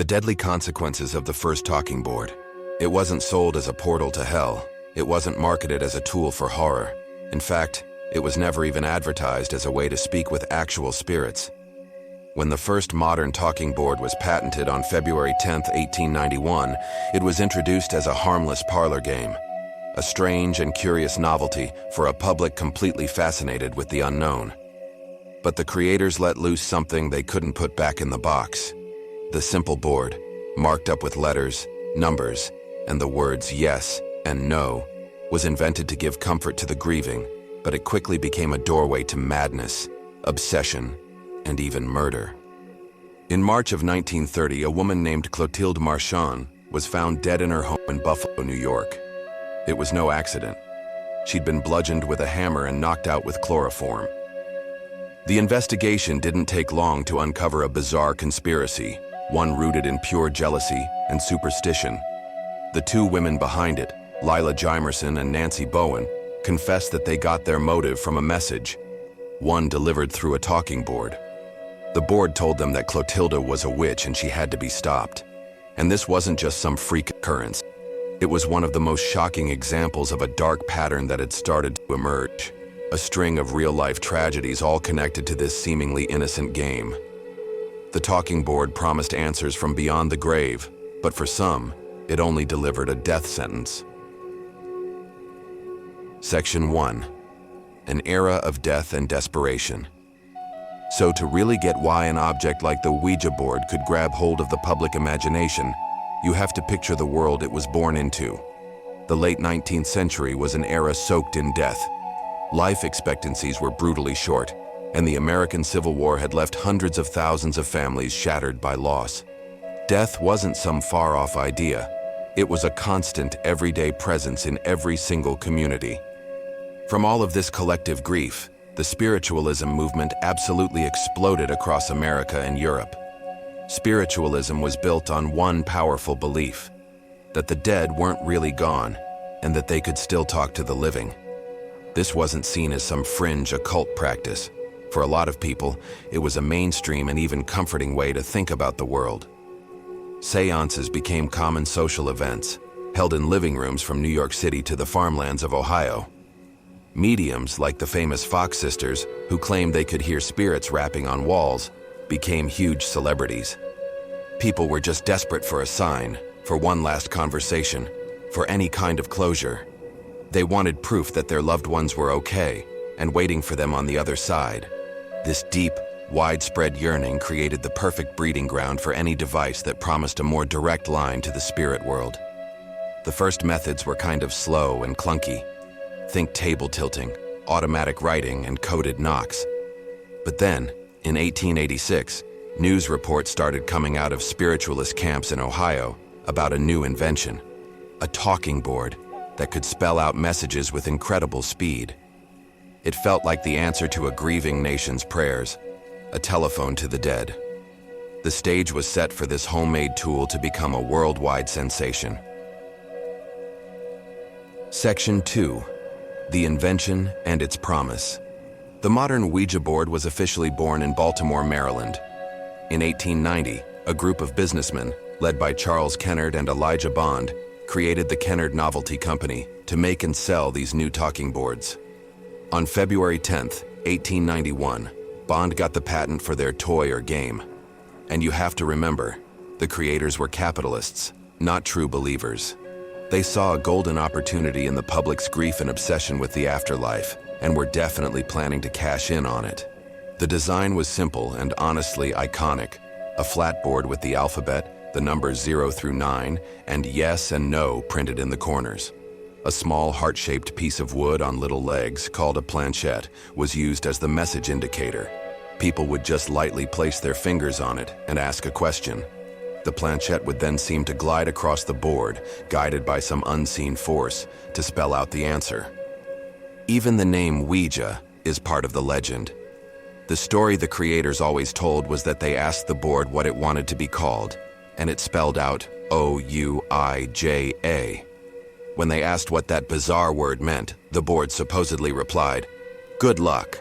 The deadly consequences of the first talking board. It wasn't sold as a portal to hell. It wasn't marketed as a tool for horror. In fact, it was never even advertised as a way to speak with actual spirits. When the first modern talking board was patented on February 10, 1891, it was introduced as a harmless parlor game, a strange and curious novelty for a public completely fascinated with the unknown. But the creators let loose something they couldn't put back in the box. The simple board, marked up with letters, numbers, and the words yes and no, was invented to give comfort to the grieving, but it quickly became a doorway to madness, obsession, and even murder. In March of 1930, a woman named Clotilde Marchand was found dead in her home in Buffalo, New York. It was no accident. She'd been bludgeoned with a hammer and knocked out with chloroform. The investigation didn't take long to uncover a bizarre conspiracy, one rooted in pure jealousy and superstition. The two women behind it, Lila Jimerson and Nancy Bowen, confessed that they got their motive from a message, one delivered through a talking board. The board told them that Clotilda was a witch and she had to be stopped. And this wasn't just some freak occurrence. It was one of the most shocking examples of a dark pattern that had started to emerge. A string of real-life tragedies all connected to this seemingly innocent game. The talking board promised answers from beyond the grave, but for some, it only delivered a death sentence. Section 1. An era of death and desperation. So to really get why an object like the Ouija board could grab hold of the public imagination, you have to picture the world it was born into. The late 19th century was an era soaked in death. Life expectancies were brutally short, and the American Civil War had left hundreds of thousands of families shattered by loss. Death wasn't some far-off idea. It was a constant, everyday presence in every single community. From all of this collective grief, the spiritualism movement absolutely exploded across America and Europe. Spiritualism was built on one powerful belief, that the dead weren't really gone, and that they could still talk to the living. This wasn't seen as some fringe occult practice. For a lot of people, it was a mainstream and even comforting way to think about the world. Seances became common social events, held in living rooms from New York City to the farmlands of Ohio. Mediums, like the famous Fox sisters, who claimed they could hear spirits rapping on walls, became huge celebrities. People were just desperate for a sign, for one last conversation, for any kind of closure. They wanted proof that their loved ones were okay and waiting for them on the other side. This deep, widespread yearning created the perfect breeding ground for any device that promised a more direct line to the spirit world. The first methods were kind of slow and clunky. Think table tilting, automatic writing, and coded knocks. But then, in 1886, news reports started coming out of spiritualist camps in Ohio about a new invention, a talking board that could spell out messages with incredible speed. It felt like the answer to a grieving nation's prayers, a telephone to the dead. The stage was set for this homemade tool to become a worldwide sensation. Section 2. The invention and its promise. The modern Ouija board was officially born in Baltimore, Maryland. In 1890, a group of businessmen, led by Charles Kennard and Elijah Bond, created the Kennard Novelty Company to make and sell these new talking boards. On February 10, 1891, Bond got the patent for their toy or game. And you have to remember, the creators were capitalists, not true believers. They saw a golden opportunity in the public's grief and obsession with the afterlife, and were definitely planning to cash in on it. The design was simple and honestly iconic. A flat board with the alphabet, the numbers 0 through 9, and yes and no printed in the corners. A small heart-shaped piece of wood on little legs, called a planchette, was used as the message indicator. People would just lightly place their fingers on it and ask a question. The planchette would then seem to glide across the board, guided by some unseen force, to spell out the answer. Even the name Ouija is part of the legend. The story the creators always told was that they asked the board what it wanted to be called, and it spelled out O-U-I-J-A. When they asked what that bizarre word meant, the board supposedly replied, "Good luck."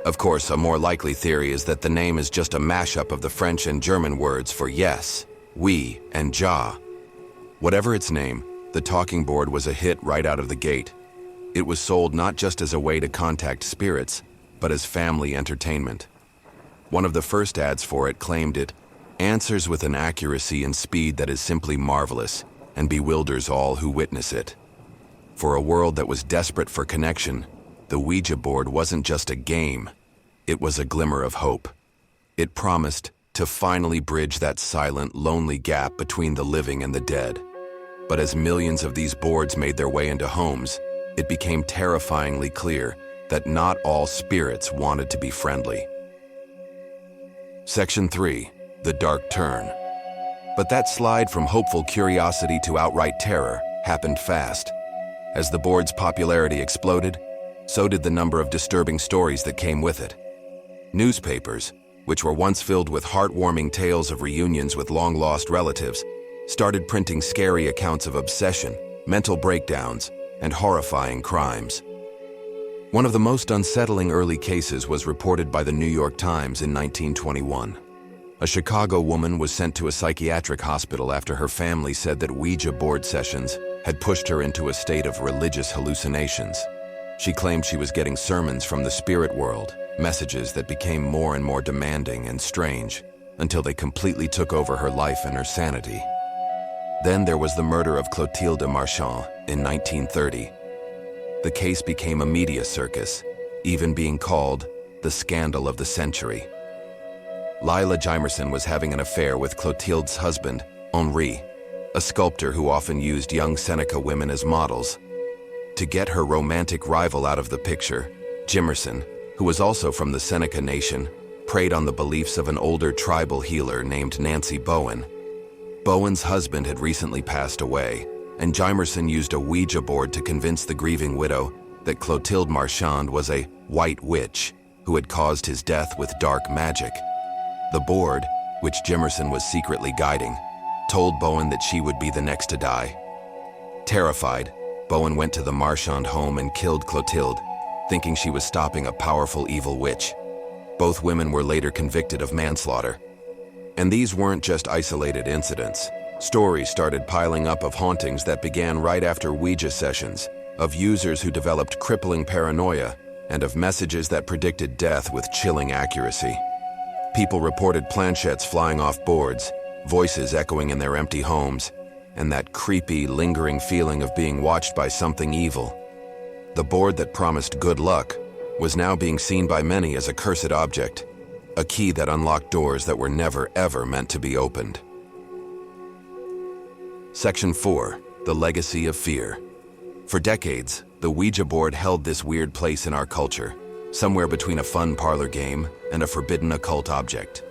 Of course, a more likely theory is that the name is just a mashup of the French and German words for yes Ouija and Ja. Whatever its name, the talking board was a hit right out of the gate. It was sold not just as a way to contact spirits, but as family entertainment. One of the first ads for it claimed it answers with an accuracy and speed that is simply marvelous and bewilders all who witness it. For a world that was desperate for connection, the Ouija board wasn't just a game, it was a glimmer of hope. It promised to finally bridge that silent, lonely gap between the living and the dead. But as millions of these boards made their way into homes, it became terrifyingly clear that not all spirits wanted to be friendly. Section 3. The Dark Turn. But that slide from hopeful curiosity to outright terror happened fast. As the board's popularity exploded, so did the number of disturbing stories that came with it. Newspapers, which were once filled with heartwarming tales of reunions with long-lost relatives, started printing scary accounts of obsession, mental breakdowns, and horrifying crimes. One of the most unsettling early cases was reported by the New York Times in 1921. A Chicago woman was sent to a psychiatric hospital after her family said that Ouija board sessions had pushed her into a state of religious hallucinations. She claimed she was getting sermons from the spirit world, messages that became more and more demanding and strange, until they completely took over her life and her sanity. Then there was the murder of Clotilde Marchand in 1930. The case became a media circus, even being called the scandal of the century. Lila Jimerson was having an affair with Clotilde's husband, Henri, a sculptor who often used young Seneca women as models. To get her romantic rival out of the picture, Jimerson, who was also from the Seneca Nation, preyed on the beliefs of an older tribal healer named Nancy Bowen. Bowen's husband had recently passed away, and Jimerson used a Ouija board to convince the grieving widow that Clotilde Marchand was a white witch who had caused his death with dark magic. The board, which Jimerson was secretly guiding, told Bowen that she would be the next to die. Terrified, Bowen went to the Marchand home and killed Clotilde, thinking she was stopping a powerful evil witch. Both women were later convicted of manslaughter. And these weren't just isolated incidents. Stories started piling up of hauntings that began right after Ouija sessions, of users who developed crippling paranoia, and of messages that predicted death with chilling accuracy. People reported planchettes flying off boards, voices echoing in their empty homes, and that creepy, lingering feeling of being watched by something evil. The board that promised good luck was now being seen by many as a cursed object, a key that unlocked doors that were never, ever meant to be opened. Section 4. The Legacy of Fear. For decades, the Ouija board held this weird place in our culture, somewhere between a fun parlor game and a forbidden occult object.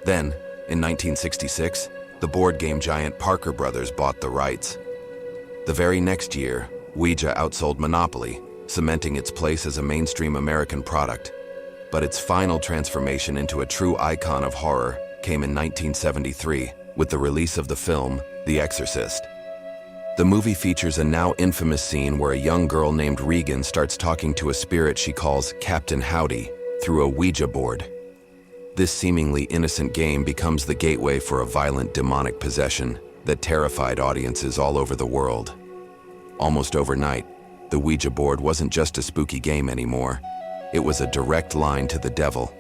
Then, in 1966, the board game giant Parker Brothers bought the rights. The very next year, Ouija outsold Monopoly, cementing its place as a mainstream American product. But its final transformation into a true icon of horror came in 1973 with the release of the film The Exorcist. The movie features a now infamous scene where a young girl named Regan starts talking to a spirit she calls Captain Howdy through a Ouija board. This seemingly innocent game becomes the gateway for a violent demonic possession that terrified audiences all over the world. Almost overnight, the Ouija board wasn't just a spooky game anymore. It was a direct line to the devil.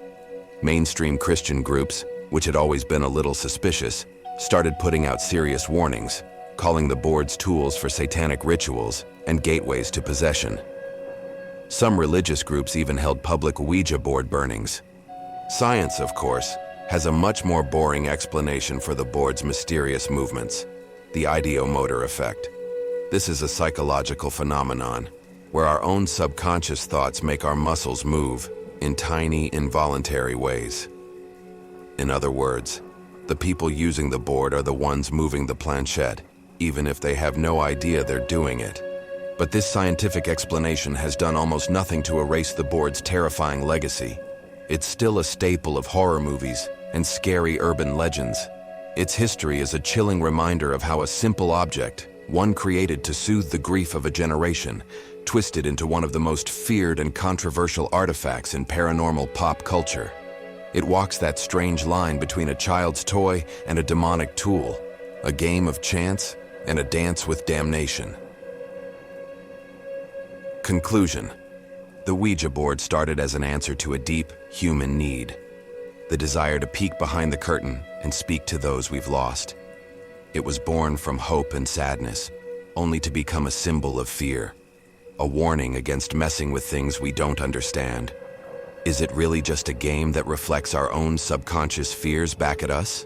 Mainstream Christian groups, which had always been a little suspicious, started putting out serious warnings, calling the boards tools for satanic rituals and gateways to possession. Some religious groups even held public Ouija board burnings. Science, of course, has a much more boring explanation for the board's mysterious movements: the ideomotor effect. This is a psychological phenomenon where our own subconscious thoughts make our muscles move in tiny, involuntary ways. In other words, the people using the board are the ones moving the planchette, even if they have no idea they're doing it. But this scientific explanation has done almost nothing to erase the board's terrifying legacy. It's still a staple of horror movies and scary urban legends. Its history is a chilling reminder of how a simple object, one created to soothe the grief of a generation, twisted into one of the most feared and controversial artifacts in paranormal pop culture. It walks that strange line between a child's toy and a demonic tool, a game of chance and a dance with damnation. Conclusion. The Ouija board started as an answer to a deep human need, the desire to peek behind the curtain and speak to those we've lost. It was born from hope and sadness, only to become a symbol of fear, a warning against messing with things we don't understand. Is it really just a game that reflects our own subconscious fears back at us?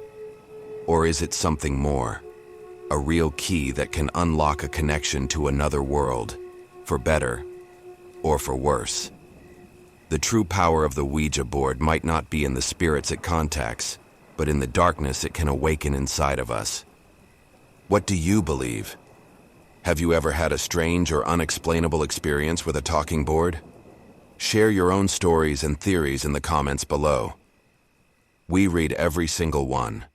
Or is it something more? A real key that can unlock a connection to another world, for better or for worse. The true power of the Ouija board might not be in the spirits it contacts, but in the darkness it can awaken inside of us. What do you believe? Have you ever had a strange or unexplainable experience with a talking board? Share your own stories and theories in the comments below. We read every single one.